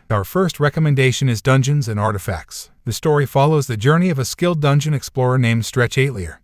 Our first recommendation is Dungeons and Artifacts. The story follows the journey of a skilled dungeon explorer named Stretch Atelier,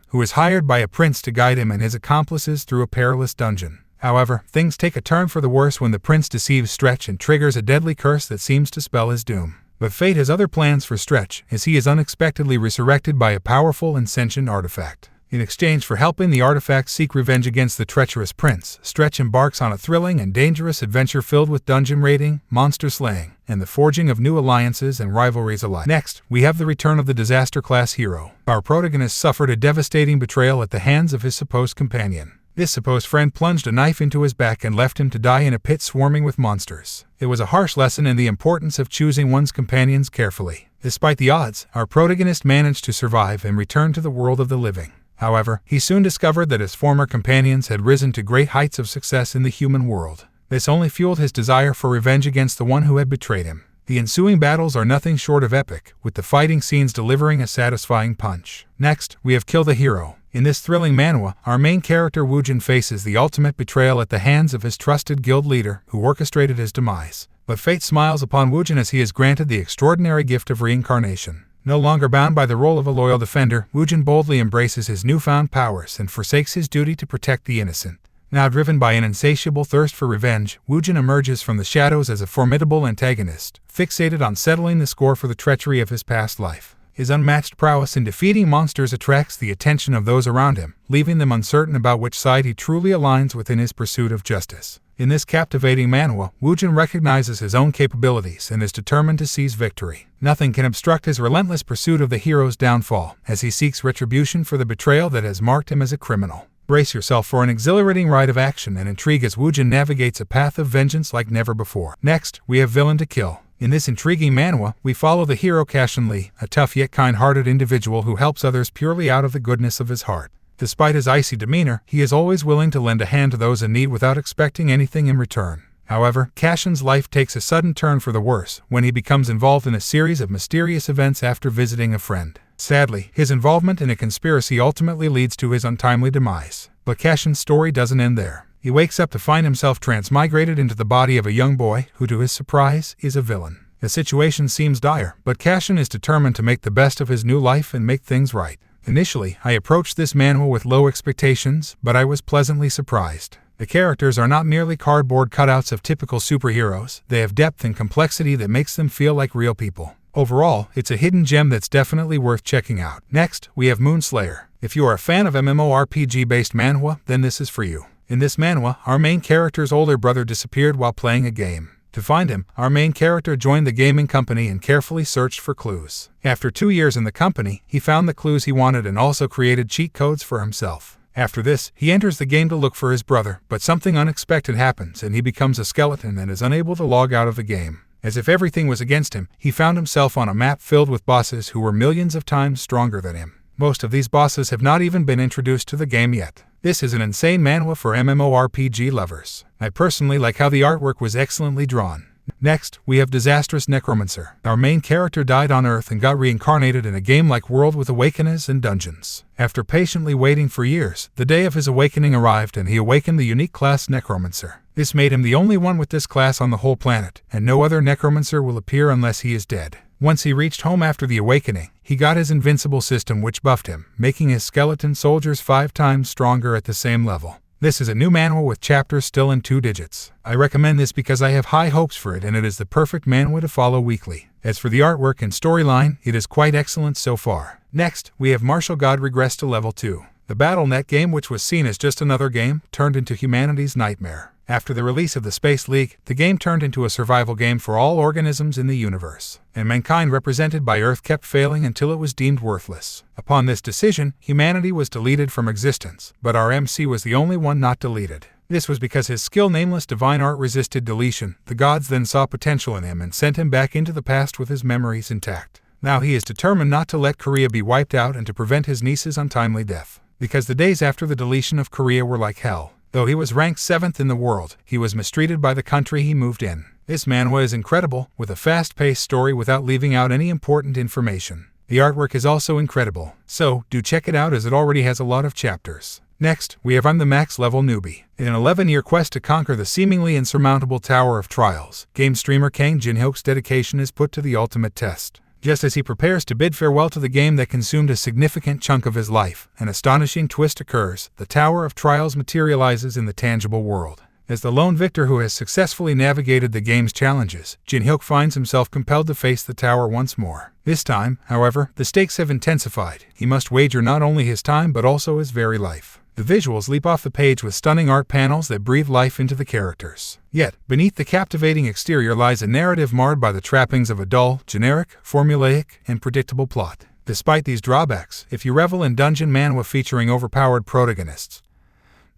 who is hired by a prince to guide him and his accomplices through a perilous dungeon. However, things take a turn for the worse when the prince deceives Stretch and triggers a deadly curse that seems to spell his doom. But fate has other plans for Stretch, as he is unexpectedly resurrected by a powerful and sentient artifact. In exchange for helping the artifact seek revenge against the treacherous prince, Stretch embarks on a thrilling and dangerous adventure filled with dungeon raiding, monster slaying, and the forging of new alliances and rivalries alike. Next, we have the return of the Disaster-class hero. Our protagonist suffered a devastating betrayal at the hands of his supposed companion. This supposed friend plunged a knife into his back and left him to die in a pit swarming with monsters. It was a harsh lesson in the importance of choosing one's companions carefully. Despite the odds, our protagonist managed to survive and return to the world of the living. However, he soon discovered that his former companions had risen to great heights of success in the human world. This only fueled his desire for revenge against the one who had betrayed him. The ensuing battles are nothing short of epic, with the fighting scenes delivering a satisfying punch. Next, we have Kill the Hero. In this thrilling manhwa, our main character Woojin faces the ultimate betrayal at the hands of his trusted guild leader, who orchestrated his demise. But fate smiles upon Woojin as he is granted the extraordinary gift of reincarnation. No longer bound by the role of a loyal defender, Woojin boldly embraces his newfound powers and forsakes his duty to protect the innocent. Now driven by an insatiable thirst for revenge, Woojin emerges from the shadows as a formidable antagonist, fixated on settling the score for the treachery of his past life. His unmatched prowess in defeating monsters attracts the attention of those around him, leaving them uncertain about which side he truly aligns with in his pursuit of justice. In this captivating manhwa, Woojin recognizes his own capabilities and is determined to seize victory. Nothing can obstruct his relentless pursuit of the hero's downfall, as he seeks retribution for the betrayal that has marked him as a criminal. Brace yourself for an exhilarating ride of action and intrigue as Woojin navigates a path of vengeance like never before. Next, we have Villain to Kill. In this intriguing manhwa, we follow the hero Cashin Lee, a tough yet kind-hearted individual who helps others purely out of the goodness of his heart. Despite his icy demeanor, he is always willing to lend a hand to those in need without expecting anything in return. However, Cashin's life takes a sudden turn for the worse when he becomes involved in a series of mysterious events after visiting a friend. Sadly, his involvement in a conspiracy ultimately leads to his untimely demise. But Cashin's story doesn't end there. He wakes up to find himself transmigrated into the body of a young boy who, to his surprise, is a villain. The situation seems dire, but Cashin is determined to make the best of his new life and make things right. Initially, I approached this manhwa with low expectations, but I was pleasantly surprised. The characters are not merely cardboard cutouts of typical superheroes, they have depth and complexity that makes them feel like real people. Overall, it's a hidden gem that's definitely worth checking out. Next, we have Moonslayer. If you are a fan of MMORPG-based manhwa, then this is for you. In this manhwa, our main character's older brother disappeared while playing a game. To find him, our main character joined the gaming company and carefully searched for clues. After 2 years in the company, he found the clues he wanted and also created cheat codes for himself. After this, he enters the game to look for his brother, but something unexpected happens and he becomes a skeleton and is unable to log out of the game. As if everything was against him, he found himself on a map filled with bosses who were millions of times stronger than him. Most of these bosses have not even been introduced to the game yet. This is an insane manhwa for MMORPG lovers. I personally like how the artwork was excellently drawn. Next, we have Disastrous Necromancer. Our main character died on Earth and got reincarnated in a game-like world with awakeners and dungeons. After patiently waiting for years, the day of his awakening arrived and he awakened the unique class Necromancer. This made him the only one with this class on the whole planet, and no other Necromancer will appear unless he is dead. Once he reached home after the awakening, he got his invincible system which buffed him, making his skeleton soldiers 5 times stronger at the same level. This is a new manhwa with chapters still in 2 digits. I recommend this because I have high hopes for it and it is the perfect manhwa to follow weekly. As for the artwork and storyline, it is quite excellent so far. Next, we have Martial God Regressed to Level 2. The BattleNet game, which was seen as just another game, turned into humanity's nightmare. After the release of the Space League, the game turned into a survival game for all organisms in the universe, and mankind represented by Earth kept failing until it was deemed worthless. Upon this decision, humanity was deleted from existence, but our MC was the only one not deleted. This was because his skill Nameless Divine Art resisted deletion. The gods then saw potential in him and sent him back into the past with his memories intact. Now he is determined not to let Korea be wiped out and to prevent his niece's untimely death. Because the days after the deletion of Korea were like hell. Though he was ranked 7th in the world, he was mistreated by the country he moved in. This manhwa is incredible, with a fast-paced story without leaving out any important information. The artwork is also incredible, so do check it out as it already has a lot of chapters. Next, we have I'm the max level newbie. In an 11-year quest to conquer the seemingly insurmountable Tower of Trials, game streamer Kang Jin-hyuk's dedication is put to the ultimate test. Just as he prepares to bid farewell to the game that consumed a significant chunk of his life, an astonishing twist occurs. The Tower of Trials materializes in the tangible world. As the lone victor who has successfully navigated the game's challenges, Jin-hyuk finds himself compelled to face the tower once more. This time, however, the stakes have intensified. He must wager not only his time but also his very life. The visuals leap off the page with stunning art panels that breathe life into the characters. Yet, beneath the captivating exterior lies a narrative marred by the trappings of a dull, generic, formulaic, and predictable plot. Despite these drawbacks, if you revel in dungeon manhwa featuring overpowered protagonists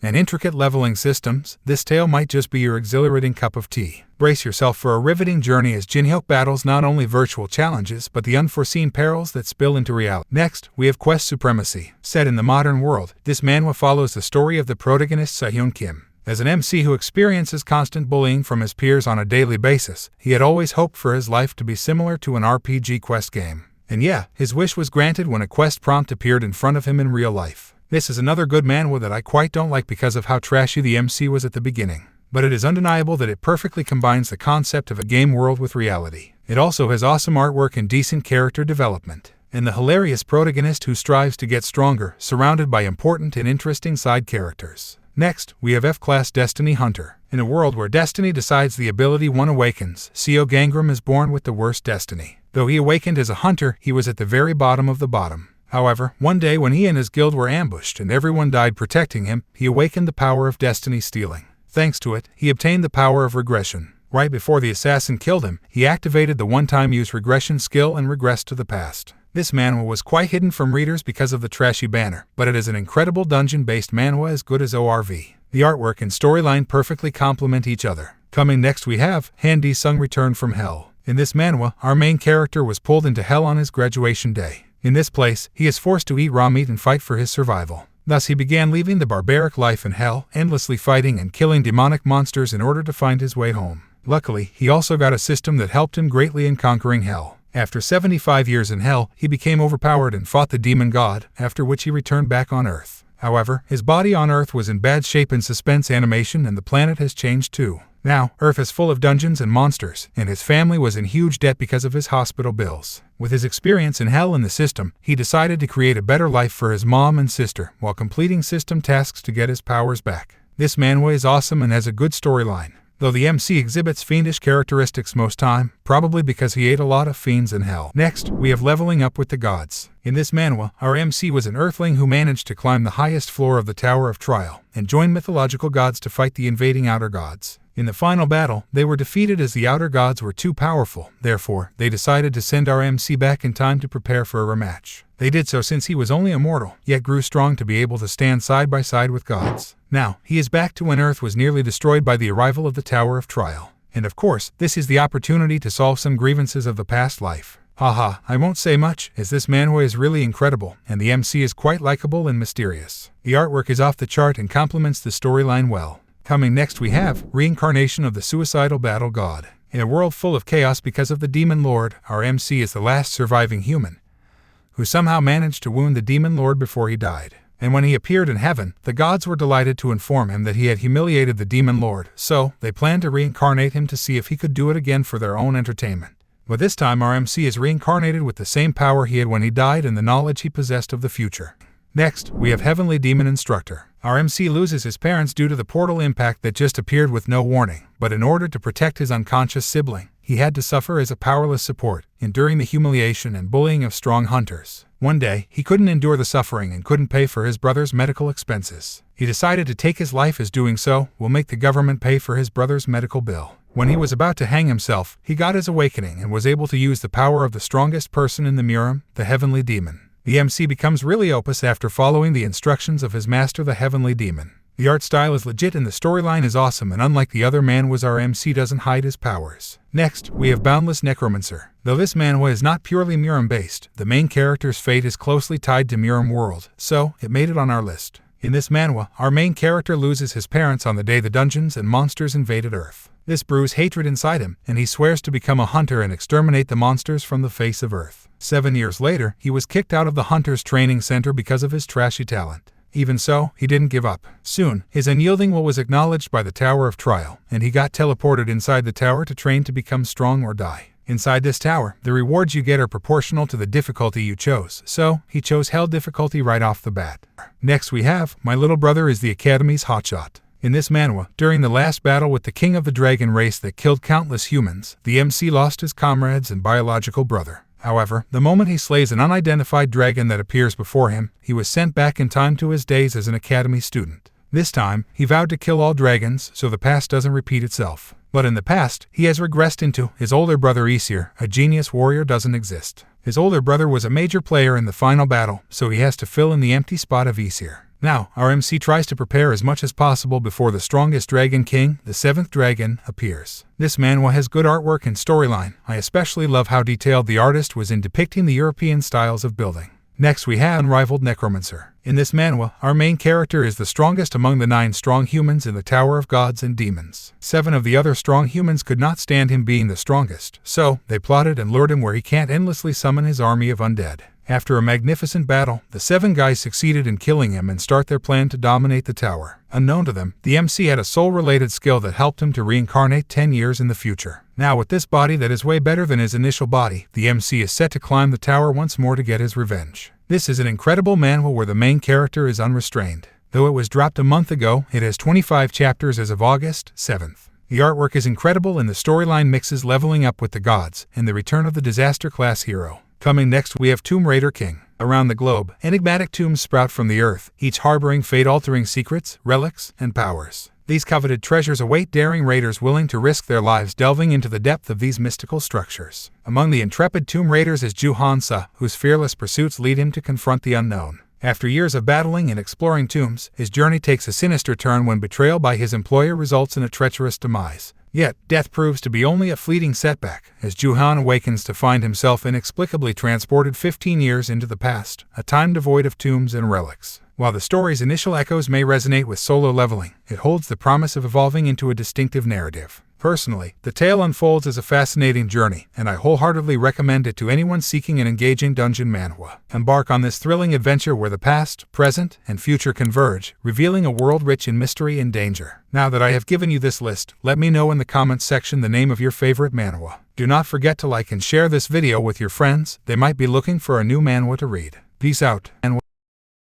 and intricate leveling systems, this tale might just be your exhilarating cup of tea. Brace yourself for a riveting journey as Jin-hyuk battles not only virtual challenges but the unforeseen perils that spill into reality. Next, we have Quest Supremacy. Set in the modern world, this manhwa follows the story of the protagonist Seo-hyun Kim. As an MC who experiences constant bullying from his peers on a daily basis, he had always hoped for his life to be similar to an RPG quest game. And yeah, his wish was granted when a quest prompt appeared in front of him in real life. This is another good manhwa that I quite don't like because of how trashy the MC was at the beginning. But it is undeniable that it perfectly combines the concept of a game world with reality. It also has awesome artwork and decent character development, and the hilarious protagonist who strives to get stronger, surrounded by important and interesting side characters. Next, we have F-Class Destiny Hunter. In a world where destiny decides the ability one awakens, Seo Gangram is born with the worst destiny. Though he awakened as a hunter, he was at the very bottom of the bottom. However, one day when he and his guild were ambushed and everyone died protecting him, he awakened the power of destiny stealing. Thanks to it, he obtained the power of regression. Right before the assassin killed him, he activated the one-time use regression skill and regressed to the past. This manhwa was quite hidden from readers because of the trashy banner, but it is an incredible dungeon-based manhwa as good as ORV. The artwork and storyline perfectly complement each other. Coming next we have Han Deasun Return from Hell. In this manhwa, our main character was pulled into hell on his graduation day. In this place, he is forced to eat raw meat and fight for his survival. Thus he began leaving the barbaric life in hell, endlessly fighting and killing demonic monsters in order to find his way home. Luckily, he also got a system that helped him greatly in conquering hell. After 75 years in hell, he became overpowered and fought the demon god, after which he returned back on Earth. However, his body on Earth was in bad shape in suspense animation and the planet has changed too. Now, Earth is full of dungeons and monsters, and his family was in huge debt because of his hospital bills. With his experience in hell in the system, he decided to create a better life for his mom and sister, while completing system tasks to get his powers back. This manhwa is awesome and has a good storyline, though the MC exhibits fiendish characteristics most time, probably because he ate a lot of fiends in hell. Next, we have Leveling Up with the Gods. In this manhwa, our MC was an earthling who managed to climb the highest floor of the Tower of Trial, and join mythological gods to fight the invading outer gods. In the final battle, they were defeated as the outer gods were too powerful. Therefore, they decided to send our MC back in time to prepare for a rematch. They did so since he was only a mortal, yet grew strong to be able to stand side by side with gods. Now, he is back to when Earth was nearly destroyed by the arrival of the Tower of Trial. And of course, this is the opportunity to solve some grievances of the past life. Haha, I won't say much, as this manhwa is really incredible, and the MC is quite likable and mysterious. The artwork is off the chart and complements the storyline well. Coming next we have Reincarnation of the Suicidal Battle God. In a world full of chaos because of the Demon Lord, our MC is the last surviving human, who somehow managed to wound the Demon Lord before he died. And when he appeared in heaven, the gods were delighted to inform him that he had humiliated the Demon Lord, so they planned to reincarnate him to see if he could do it again for their own entertainment. But this time our MC is reincarnated with the same power he had when he died and the knowledge he possessed of the future. Next, we have Heavenly Demon Instructor. Our MC loses his parents due to the portal impact that just appeared with no warning, but in order to protect his unconscious sibling, he had to suffer as a powerless support, enduring the humiliation and bullying of strong hunters. One day, he couldn't endure the suffering and couldn't pay for his brother's medical expenses. He decided to take his life, as doing so will make the government pay for his brother's medical bill. When he was about to hang himself, he got his awakening and was able to use the power of the strongest person in the Murim, the Heavenly Demon. The MC becomes really opus after following the instructions of his master, the Heavenly Demon. The art style is legit and the storyline is awesome, and unlike the other manhwas, our MC doesn't hide his powers. Next, we have Boundless Necromancer. Though this manhwa is not purely Murim-based, the main character's fate is closely tied to Murim world, so it made it on our list. In this manhwa, our main character loses his parents on the day the dungeons and monsters invaded Earth. This brews hatred inside him, and he swears to become a hunter and exterminate the monsters from the face of Earth. 7 years later, he was kicked out of the Hunter's Training Center because of his trashy talent. Even so, he didn't give up. Soon, his unyielding will was acknowledged by the Tower of Trial, and he got teleported inside the tower to train to become strong or die. Inside this tower, the rewards you get are proportional to the difficulty you chose, so he chose Hell difficulty right off the bat. Next we have, My Little Brother is the Academy's Hotshot. In this manhwa, during the last battle with the king of the dragon race that killed countless humans, the MC lost his comrades and biological brother. However, the moment he slays an unidentified dragon that appears before him, he was sent back in time to his days as an academy student. This time, he vowed to kill all dragons so the past doesn't repeat itself. But in the past, he has regressed into his older brother S-Tier, a genius warrior doesn't exist. His older brother was a major player in the final battle, so he has to fill in the empty spot of S-Tier. Now, our MC tries to prepare as much as possible before the strongest dragon king, the 7th dragon, appears. This manhwa has good artwork and storyline. I especially love how detailed the artist was in depicting the European styles of building. Next we have Unrivaled Necromancer. In this manhwa, our main character is the strongest among the 9 strong humans in the Tower of Gods and Demons. 7 of the other strong humans could not stand him being the strongest, so they plotted and lured him where he can't endlessly summon his army of undead. After a magnificent battle, the 7 guys succeeded in killing him and start their plan to dominate the tower. Unknown to them, the MC had a soul-related skill that helped him to reincarnate 10 years in the future. Now with this body that is way better than his initial body, the MC is set to climb the tower once more to get his revenge. This is an incredible manhwa where the main character is unrestrained. Though it was dropped a month ago, it has 25 chapters as of August 7th. The artwork is incredible and the storyline mixes leveling up with the gods and the return of the disaster class hero. Coming next we have Tomb Raider King. Around the globe, enigmatic tombs sprout from the earth, each harboring fate-altering secrets, relics, and powers. These coveted treasures await daring raiders willing to risk their lives delving into the depth of these mystical structures. Among the intrepid tomb raiders is Ju-Han-sa, whose fearless pursuits lead him to confront the unknown. After years of battling and exploring tombs, his journey takes a sinister turn when betrayal by his employer results in a treacherous demise. Yet, death proves to be only a fleeting setback, as Ju-Han awakens to find himself inexplicably transported 15 years into the past, a time devoid of tombs and relics. While the story's initial echoes may resonate with solo leveling, it holds the promise of evolving into a distinctive narrative. Personally, the tale unfolds as a fascinating journey, and I wholeheartedly recommend it to anyone seeking an engaging dungeon manhwa. Embark on this thrilling adventure where the past, present, and future converge, revealing a world rich in mystery and danger. Now that I have given you this list, let me know in the comments section the name of your favorite manhwa. Do not forget to like and share this video with your friends, they might be looking for a new manhwa to read. Peace out, and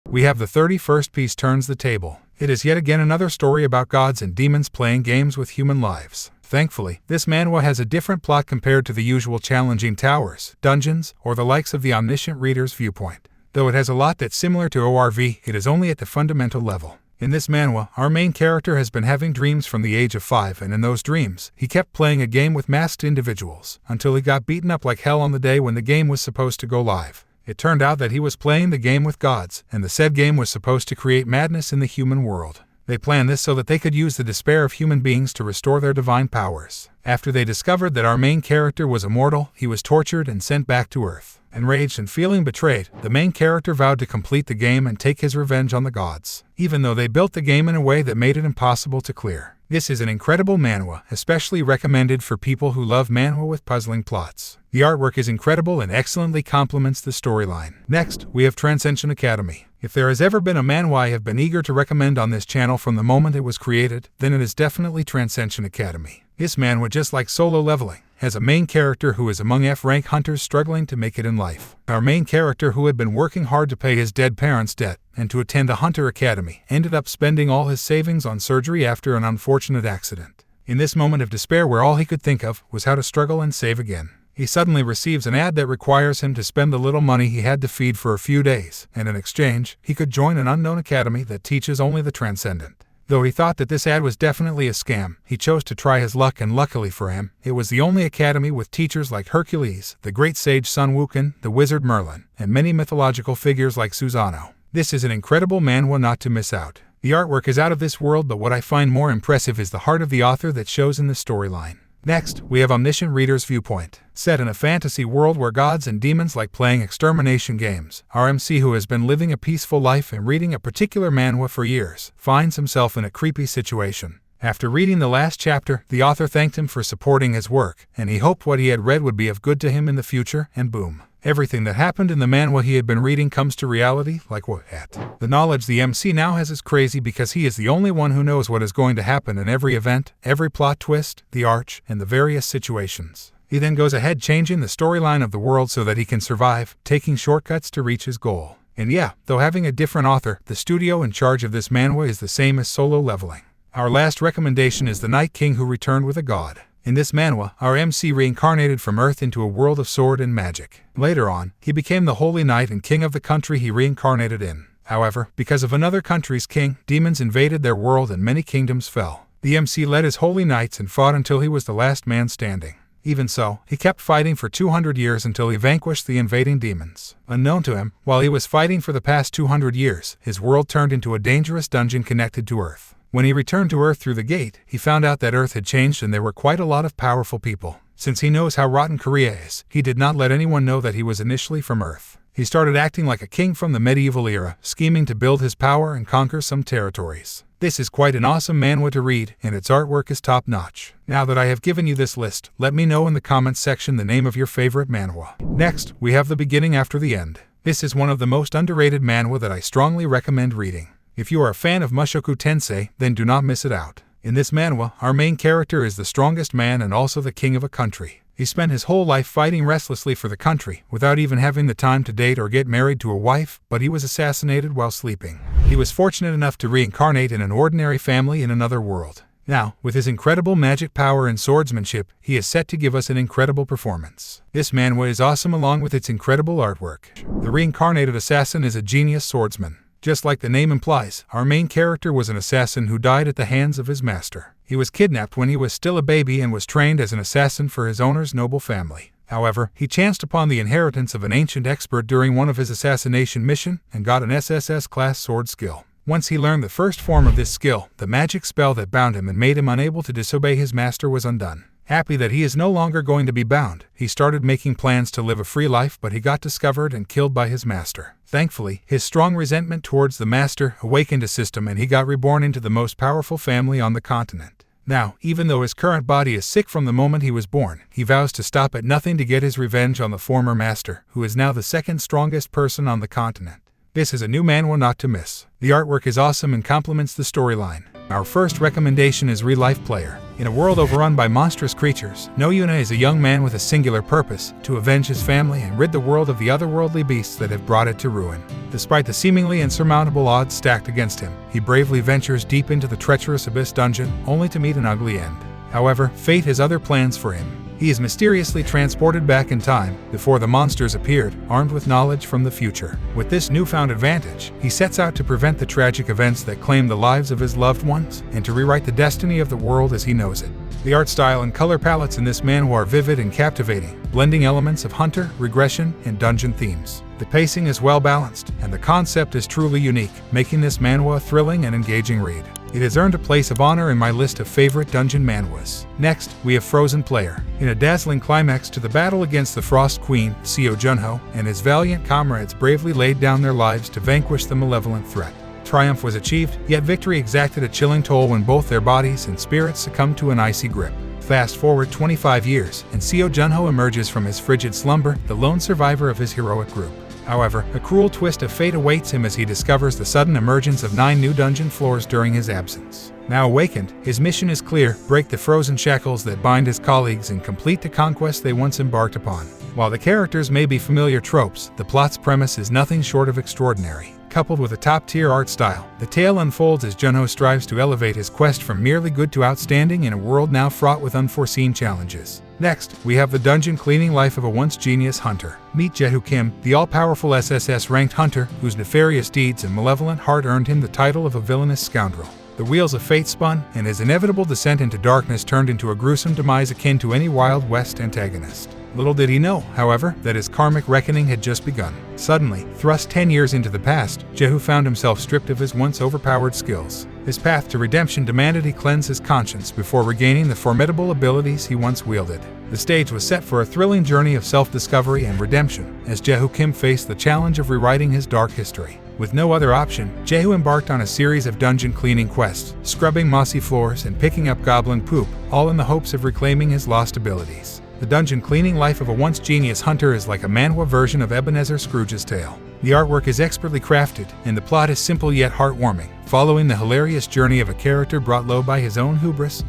we have the 31st piece turns the table. It is yet again another story about gods and demons playing games with human lives. Thankfully, this manhwa has a different plot compared to the usual challenging towers, dungeons, or the likes of the omniscient reader's viewpoint. Though it has a lot that's similar to ORV, it is only at the fundamental level. In this manhwa, our main character has been having dreams from the age of 5, and in those dreams, he kept playing a game with masked individuals, until he got beaten up like hell on the day when the game was supposed to go live. It turned out that he was playing the game with gods, and the said game was supposed to create madness in the human world. They planned this so that they could use the despair of human beings to restore their divine powers. After they discovered that our main character was immortal, he was tortured and sent back to Earth. Enraged and feeling betrayed, the main character vowed to complete the game and take his revenge on the gods, even though they built the game in a way that made it impossible to clear. This is an incredible manhwa, especially recommended for people who love manhwa with puzzling plots. The artwork is incredible and excellently complements the storyline. Next, we have Transcension Academy. If there has ever been a manhwa I have been eager to recommend on this channel from the moment it was created, then it is definitely Transcension Academy. This manhwa, just like solo leveling, has a main character who is among F-rank hunters struggling to make it in life. Our main character, who had been working hard to pay his dead parents' debt and to attend a hunter academy, ended up spending all his savings on surgery after an unfortunate accident. In this moment of despair where all he could think of was how to struggle and save again, he suddenly receives an ad that requires him to spend the little money he had to feed for a few days, and in exchange, he could join an unknown academy that teaches only the transcendent. Though he thought that this ad was definitely a scam, he chose to try his luck, and luckily for him, it was the only academy with teachers like Hercules, the great sage Sun Wukong, the wizard Merlin, and many mythological figures like Susanoo. This is an incredible manhwa not to miss out. The artwork is out of this world, but what I find more impressive is the heart of the author that shows in the storyline. Next, we have Omniscient Reader's Viewpoint. Set in a fantasy world where gods and demons like playing extermination games, our MC, who has been living a peaceful life and reading a particular manhwa for years, finds himself in a creepy situation. After reading the last chapter, the author thanked him for supporting his work, and he hoped what he had read would be of good to him in the future, and boom. Everything that happened in the manhwa he had been reading comes to reality, like what? The knowledge the MC now has is crazy because he is the only one who knows what is going to happen in every event, every plot twist, the arch, and the various situations. He then goes ahead changing the storyline of the world so that he can survive, taking shortcuts to reach his goal. And yeah, though having a different author, the studio in charge of this manhwa is the same as Solo Leveling. Our last recommendation is The Night King Who Returned with a God. In this manhwa, our MC reincarnated from Earth into a world of sword and magic. Later on, he became the holy knight and king of the country he reincarnated in. However, because of another country's king, demons invaded their world and many kingdoms fell. The MC led his holy knights and fought until he was the last man standing. Even so, he kept fighting for 200 years until he vanquished the invading demons. Unknown to him, while he was fighting for the past 200 years, his world turned into a dangerous dungeon connected to Earth. When he returned to Earth through the gate, he found out that Earth had changed and there were quite a lot of powerful people. Since he knows how rotten Korea is, he did not let anyone know that he was initially from Earth. He started acting like a king from the medieval era, scheming to build his power and conquer some territories. This is quite an awesome manhwa to read, and its artwork is top-notch. Now that I have given you this list, let me know in the comments section the name of your favorite manhwa. Next, we have The Beginning After the End. This is one of the most underrated manhwa that I strongly recommend reading. If you are a fan of Mushoku Tensei, then do not miss it out. In this manhwa, our main character is the strongest man and also the king of a country. He spent his whole life fighting restlessly for the country, without even having the time to date or get married to a wife, but he was assassinated while sleeping. He was fortunate enough to reincarnate in an ordinary family in another world. Now, with his incredible magic power and swordsmanship, he is set to give us an incredible performance. This manhwa is awesome along with its incredible artwork. The reincarnated assassin is a genius swordsman. Just like the name implies, our main character was an assassin who died at the hands of his master. He was kidnapped when he was still a baby and was trained as an assassin for his owner's noble family. However, he chanced upon the inheritance of an ancient expert during one of his assassination missions and got an SSS-class sword skill. Once he learned the first form of this skill, the magic spell that bound him and made him unable to disobey his master was undone. Happy that he is no longer going to be bound, he started making plans to live a free life, but he got discovered and killed by his master. Thankfully, his strong resentment towards the master awakened a system and he got reborn into the most powerful family on the continent. Now, even though his current body is sick from the moment he was born, he vows to stop at nothing to get his revenge on the former master, who is now the second strongest person on the continent. This is a new manhwa not to miss. The artwork is awesome and complements the storyline. Our first recommendation is Real Life Player. In a world overrun by monstrous creatures, No Yuna is a young man with a singular purpose, to avenge his family and rid the world of the otherworldly beasts that have brought it to ruin. Despite the seemingly insurmountable odds stacked against him, he bravely ventures deep into the treacherous Abyss dungeon, only to meet an ugly end. However, fate has other plans for him. He is mysteriously transported back in time, before the monsters appeared, armed with knowledge from the future. With this newfound advantage, he sets out to prevent the tragic events that claim the lives of his loved ones, and to rewrite the destiny of the world as he knows it. The art style and color palettes in this manhwa are vivid and captivating, blending elements of hunter, regression, and dungeon themes. The pacing is well balanced, and the concept is truly unique, making this manhwa a thrilling and engaging read. It has earned a place of honor in my list of favorite dungeon manhwas. Next, we have Frozen Player. In a dazzling climax to the battle against the Frost Queen, Seo Junho and his valiant comrades bravely laid down their lives to vanquish the malevolent threat. Triumph was achieved, yet victory exacted a chilling toll when both their bodies and spirits succumbed to an icy grip. Fast forward 25 years, and Seo Junho emerges from his frigid slumber, the lone survivor of his heroic group. However, a cruel twist of fate awaits him as he discovers the sudden emergence of 9 new dungeon floors during his absence. Now awakened, his mission is clear: break the frozen shackles that bind his colleagues and complete the conquest they once embarked upon. While the characters may be familiar tropes, the plot's premise is nothing short of extraordinary. Coupled with a top-tier art style, the tale unfolds as Junho strives to elevate his quest from merely good to outstanding in a world now fraught with unforeseen challenges. Next, we have the dungeon-cleaning life of a once-genius hunter. Meet Jehu Kim, the all-powerful SSS-ranked hunter whose nefarious deeds and malevolent heart earned him the title of a villainous scoundrel. The wheels of fate spun, and his inevitable descent into darkness turned into a gruesome demise akin to any Wild West antagonist. Little did he know, however, that his karmic reckoning had just begun. Suddenly, thrust 10 years into the past, Jehu found himself stripped of his once overpowered skills. His path to redemption demanded he cleanse his conscience before regaining the formidable abilities he once wielded. The stage was set for a thrilling journey of self-discovery and redemption, as Jehu Kim faced the challenge of rewriting his dark history. With no other option, Jehu embarked on a series of dungeon cleaning quests, scrubbing mossy floors and picking up goblin poop, all in the hopes of reclaiming his lost abilities. The dungeon cleaning life of a once genius hunter is like a manhwa version of Ebenezer Scrooge's tale. The artwork is expertly crafted, and the plot is simple yet heartwarming, following the hilarious journey of a character brought low by his own hubris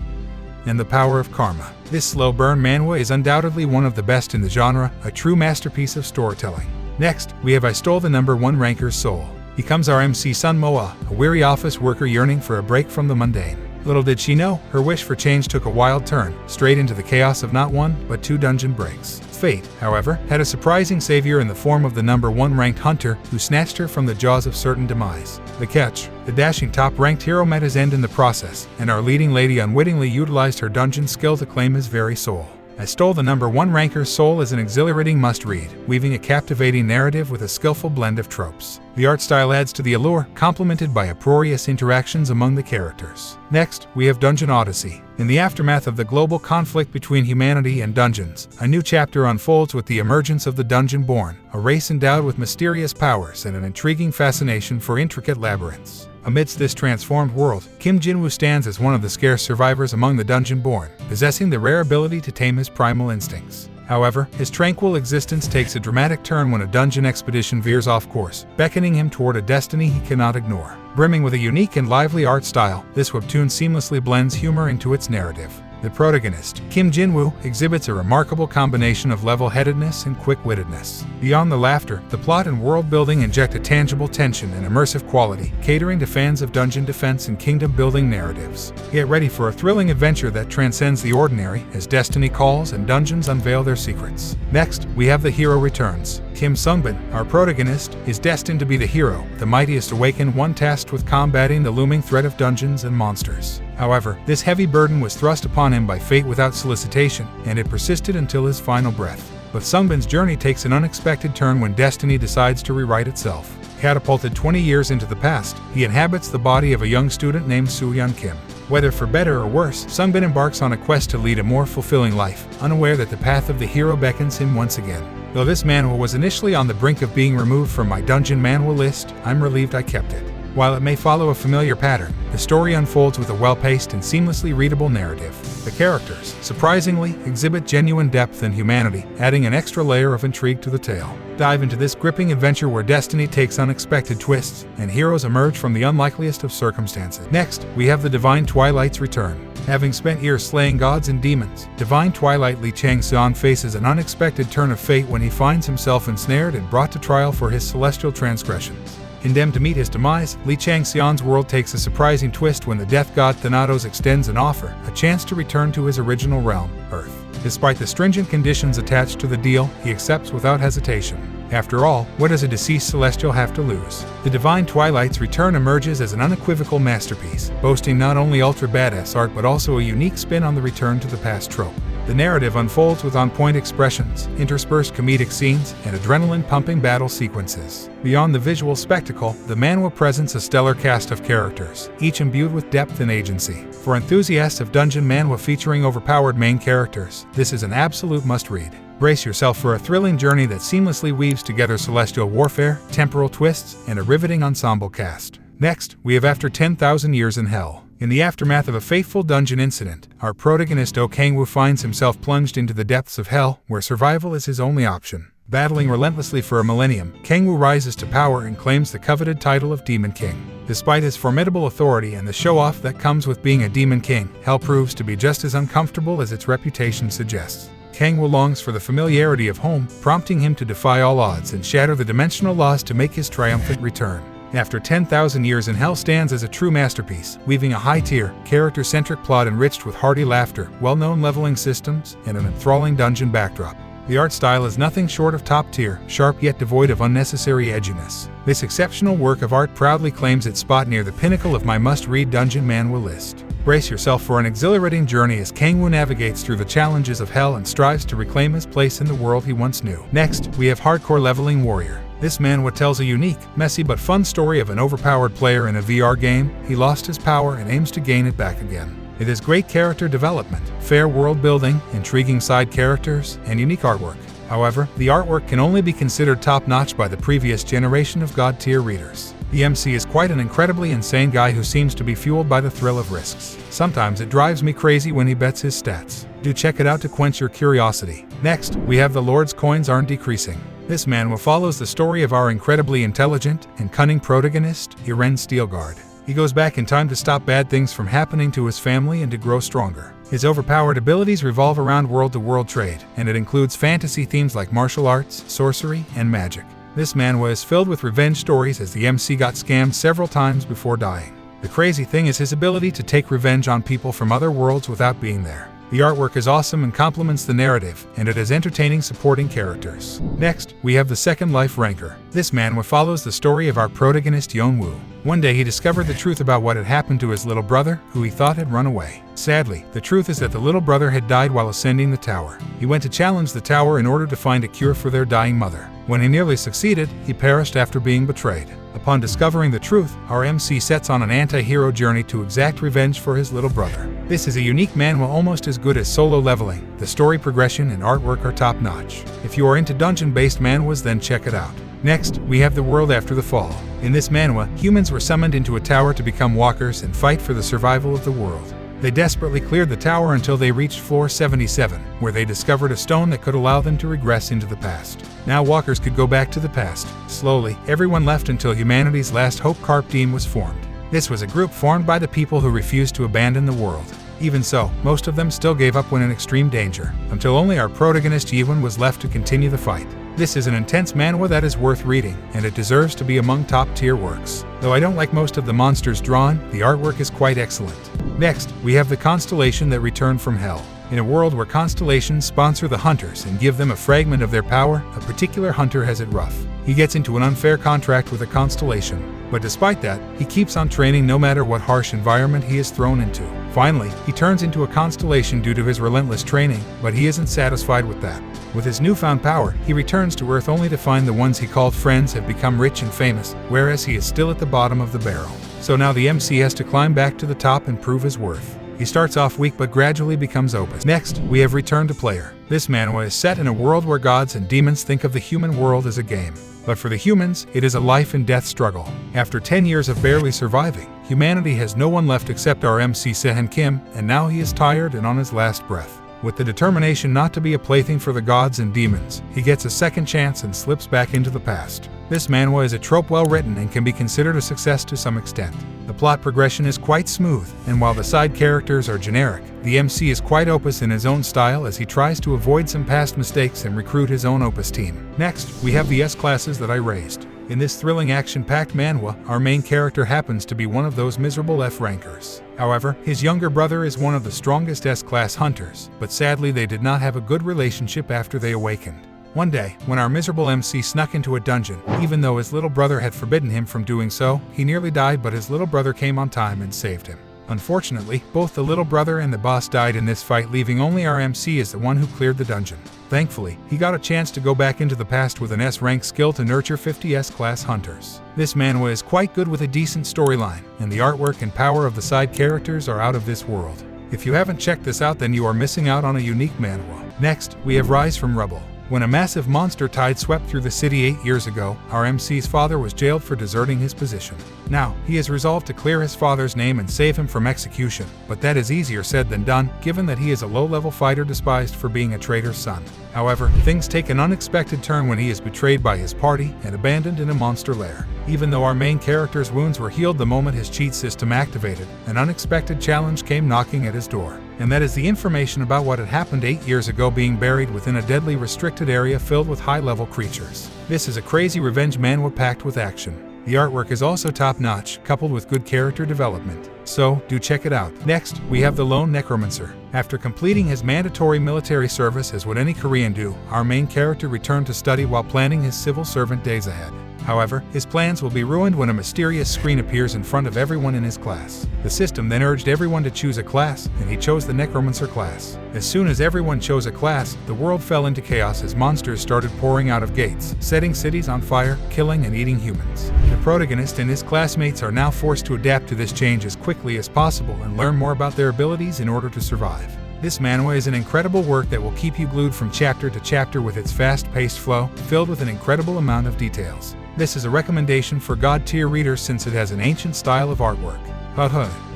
and the power of karma. This slow burn manhwa is undoubtedly one of the best in the genre, a true masterpiece of storytelling. Next, we have I Stole the Number 1 Ranker's Soul. He comes our MC Sun Moa, a weary office worker yearning for a break from the mundane. Little did she know, her wish for change took a wild turn, straight into the chaos of not one, but 2 dungeon breaks. Fate, however, had a surprising savior in the form of the number 1 ranked hunter who snatched her from the jaws of certain demise. The catch: the dashing top-ranked hero met his end in the process, and our leading lady unwittingly utilized her dungeon skill to claim his very soul. I Stole the Number 1 Ranker's Soul is an exhilarating must-read, weaving a captivating narrative with a skillful blend of tropes. The art style adds to the allure, complemented by uproarious interactions among the characters. Next, we have Dungeon Odyssey. In the aftermath of the global conflict between humanity and dungeons, a new chapter unfolds with the emergence of the Dungeon-born, a race endowed with mysterious powers and an intriguing fascination for intricate labyrinths. Amidst this transformed world, Kim Jin-woo stands as one of the scarce survivors among the Dungeon-born, possessing the rare ability to tame his primal instincts. However, his tranquil existence takes a dramatic turn when a dungeon expedition veers off course, beckoning him toward a destiny he cannot ignore. Brimming with a unique and lively art style, this webtoon seamlessly blends humor into its narrative. The protagonist, Kim Jin-woo, exhibits a remarkable combination of level-headedness and quick-wittedness. Beyond the laughter, the plot and world-building inject a tangible tension and immersive quality, catering to fans of dungeon defense and kingdom-building narratives. Get ready for a thrilling adventure that transcends the ordinary as destiny calls and dungeons unveil their secrets. Next, we have The Hero Returns. Kim Sungbin, our protagonist, is destined to be the hero, the mightiest awakened one tasked with combating the looming threat of dungeons and monsters. However, this heavy burden was thrust upon him by fate without solicitation, and it persisted until his final breath. But Sungbin's journey takes an unexpected turn when destiny decides to rewrite itself. Catapulted 20 years into the past, he inhabits the body of a young student named Soo-yeon Kim. Whether for better or worse, Sungbin embarks on a quest to lead a more fulfilling life, unaware that the path of the hero beckons him once again. Though this manhwa was initially on the brink of being removed from my dungeon manhwa list, I'm relieved I kept it. While it may follow a familiar pattern, the story unfolds with a well-paced and seamlessly readable narrative. The characters, surprisingly, exhibit genuine depth and humanity, adding an extra layer of intrigue to the tale. Dive into this gripping adventure where destiny takes unexpected twists, and heroes emerge from the unlikeliest of circumstances. Next, we have the Divine Twilight's return. Having spent years slaying gods and demons, Divine Twilight Lee Chang-seon faces an unexpected turn of fate when he finds himself ensnared and brought to trial for his celestial transgressions. Condemned to meet his demise, Lee Chang-seon's world takes a surprising twist when the death god Thanatos extends an offer, a chance to return to his original realm, Earth. Despite the stringent conditions attached to the deal, he accepts without hesitation. After all, what does a deceased celestial have to lose? The Divine Twilight's return emerges as an unequivocal masterpiece, boasting not only ultra-badass art but also a unique spin on the return to the past trope. The narrative unfolds with on-point expressions, interspersed comedic scenes, and adrenaline-pumping battle sequences. Beyond the visual spectacle, the manhwa presents a stellar cast of characters, each imbued with depth and agency. For enthusiasts of dungeon manhwa featuring overpowered main characters, this is an absolute must-read. Brace yourself for a thrilling journey that seamlessly weaves together celestial warfare, temporal twists, and a riveting ensemble cast. Next, we have After 10,000 Years in Hell. In the aftermath of a fateful dungeon incident, our protagonist Oh Kang-woo finds himself plunged into the depths of hell, where survival is his only option. Battling relentlessly for a millennium, Kang-woo rises to power and claims the coveted title of Demon King. Despite his formidable authority and the show-off that comes with being a Demon King, hell proves to be just as uncomfortable as its reputation suggests. Kang-woo longs for the familiarity of home, prompting him to defy all odds and shatter the dimensional laws to make his triumphant return. After 10,000 Years in Hell stands as a true masterpiece, weaving a high-tier, character-centric plot enriched with hearty laughter, well-known leveling systems, and an enthralling dungeon backdrop. The art style is nothing short of top-tier, sharp yet devoid of unnecessary edginess. This exceptional work of art proudly claims its spot near the pinnacle of my must-read dungeon manhwa list. Brace yourself for an exhilarating journey as Kang-woo navigates through the challenges of hell and strives to reclaim his place in the world he once knew. Next, we have Hardcore Leveling Warrior. This manhwa tells a unique, messy but fun story of an overpowered player in a VR game. He lost his power and aims to gain it back again. It has great character development, fair world building, intriguing side characters, and unique artwork. However, the artwork can only be considered top-notch by the previous generation of God-tier readers. The MC is quite an incredibly insane guy who seems to be fueled by the thrill of risks. Sometimes it drives me crazy when he bets his stats. Do check it out to quench your curiosity. Next, we have The Lord's Coins Aren't Decreasing. This manhwa follows the story of our incredibly intelligent and cunning protagonist, Eren Steelguard. He goes back in time to stop bad things from happening to his family and to grow stronger. His overpowered abilities revolve around world-to-world trade, and it includes fantasy themes like martial arts, sorcery, and magic. This manhwa is filled with revenge stories as the MC got scammed several times before dying. The crazy thing is his ability to take revenge on people from other worlds without being there. The artwork is awesome and complements the narrative, and it has entertaining supporting characters. Next, we have The Second Life Ranker. This manhwa follows the story of our protagonist Yeonwoo. One day he discovered the truth about what had happened to his little brother, who he thought had run away. Sadly, the truth is that the little brother had died while ascending the tower. He went to challenge the tower in order to find a cure for their dying mother. When he nearly succeeded, he perished after being betrayed. Upon discovering the truth, our MC sets on an anti-hero journey to exact revenge for his little brother. This is a unique manhwa almost as good as Solo Leveling. The story progression and artwork are top-notch. If you are into dungeon-based manhwas, then check it out. Next, we have The World After the Fall. In this manhwa, humans were summoned into a tower to become walkers and fight for the survival of the world. They desperately cleared the tower until they reached floor 77, where they discovered a stone that could allow them to regress into the past. Now walkers could go back to the past. Slowly, everyone left until humanity's last hope Carp Diem was formed. This was a group formed by the people who refused to abandon the world. Even so, most of them still gave up when in extreme danger, until only our protagonist Yiwon was left to continue the fight. This is an intense manhwa that is worth reading, and it deserves to be among top-tier works. Though I don't like most of the monsters drawn, the artwork is quite excellent. Next, we have The Constellation That Returned from Hell. In a world where constellations sponsor the hunters and give them a fragment of their power, a particular hunter has it rough. He gets into an unfair contract with a constellation. But despite that, he keeps on training no matter what harsh environment he is thrown into. Finally, he turns into a constellation due to his relentless training, but he isn't satisfied with that. With his newfound power, he returns to Earth only to find the ones he called friends have become rich and famous, whereas he is still at the bottom of the barrel. So now the MC has to climb back to the top and prove his worth. He starts off weak but gradually becomes open. Next, we have Return to Player. This manhwa is set in a world where gods and demons think of the human world as a game. But for the humans, it is a life and death struggle. After 10 years of barely surviving, humanity has no one left except our MC Sehen Kim, and now he is tired and on his last breath. With the determination not to be a plaything for the gods and demons, he gets a second chance and slips back into the past. This manhwa is a trope well written and can be considered a success to some extent. The plot progression is quite smooth, and while the side characters are generic, the MC is quite opus in his own style as he tries to avoid some past mistakes and recruit his own opus team. Next, we have the S-classes that I raised. In this thrilling action-packed manhwa, our main character happens to be one of those miserable F-rankers. However, his younger brother is one of the strongest S-class hunters, but sadly they did not have a good relationship after they awakened. One day, when our miserable MC snuck into a dungeon, even though his little brother had forbidden him from doing so, he nearly died, but his little brother came on time and saved him. Unfortunately, both the little brother and the boss died in this fight, leaving only our MC as the one who cleared the dungeon. Thankfully, he got a chance to go back into the past with an S-rank skill to nurture 50 S-class hunters. This manhwa is quite good with a decent storyline, and the artwork and power of the side characters are out of this world. If you haven't checked this out, then you are missing out on a unique manhwa. Next, we have Rise from Rubble. When a massive monster tide swept through the city 8 years ago, our MC's father was jailed for deserting his position. Now, he is resolved to clear his father's name and save him from execution, but that is easier said than done, given that he is a low-level fighter despised for being a traitor's son. However, things take an unexpected turn when he is betrayed by his party and abandoned in a monster lair. Even though our main character's wounds were healed the moment his cheat system activated, an unexpected challenge came knocking at his door. And that is the information about what had happened 8 years ago being buried within a deadly restricted area filled with high-level creatures. This is a crazy revenge manhwa packed with action. The artwork is also top-notch, coupled with good character development. So, do check it out. Next, we have The Lone Necromancer. After completing his mandatory military service as what any Korean do, our main character returned to study while planning his civil servant days ahead. However, his plans will be ruined when a mysterious screen appears in front of everyone in his class. The system then urged everyone to choose a class, and he chose the Necromancer class. As soon as everyone chose a class, the world fell into chaos as monsters started pouring out of gates, setting cities on fire, killing and eating humans. The protagonist and his classmates are now forced to adapt to this change as quickly as possible and learn more about their abilities in order to survive. This manhwa is an incredible work that will keep you glued from chapter to chapter with its fast-paced flow, filled with an incredible amount of details. This is a recommendation for God-tier readers since it has an ancient style of artwork.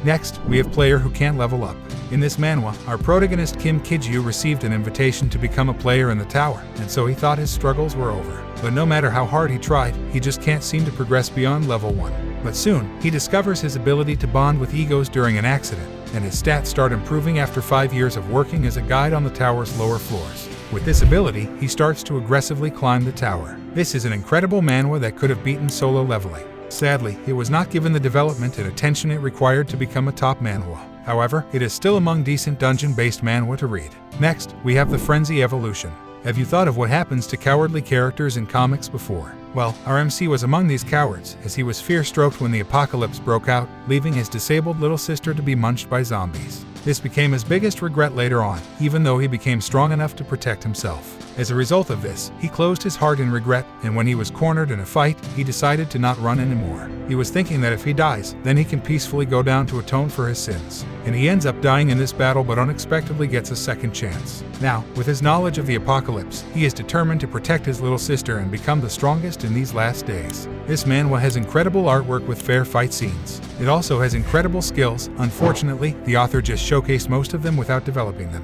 Next, we have Player Who Can't Level Up. In this manhwa, our protagonist Kim Kiju received an invitation to become a player in the tower, and so he thought his struggles were over. But no matter how hard he tried, he just can't seem to progress beyond level 1. But soon, he discovers his ability to bond with egos during an accident, and his stats start improving after 5 years of working as a guide on the tower's lower floors. With this ability, he starts to aggressively climb the tower. This is an incredible manhwa that could have beaten solo leveling. Sadly, it was not given the development and attention it required to become a top manhwa. However, it is still among decent dungeon-based manhwa to read. Next, we have the Frenzy Evolution. Have you thought of what happens to cowardly characters in comics before? Well, our MC was among these cowards, as he was fear-stroked when the apocalypse broke out, leaving his disabled little sister to be munched by zombies. This became his biggest regret later on, even though he became strong enough to protect himself. As a result of this, he closed his heart in regret, and when he was cornered in a fight, he decided to not run anymore. He was thinking that if he dies, then he can peacefully go down to atone for his sins. And he ends up dying in this battle but unexpectedly gets a second chance. Now, with his knowledge of the apocalypse, he is determined to protect his little sister and become the strongest in these last days. This manhwa has incredible artwork with fair fight scenes. It also has incredible skills. Unfortunately, the author just showcased most of them without developing them.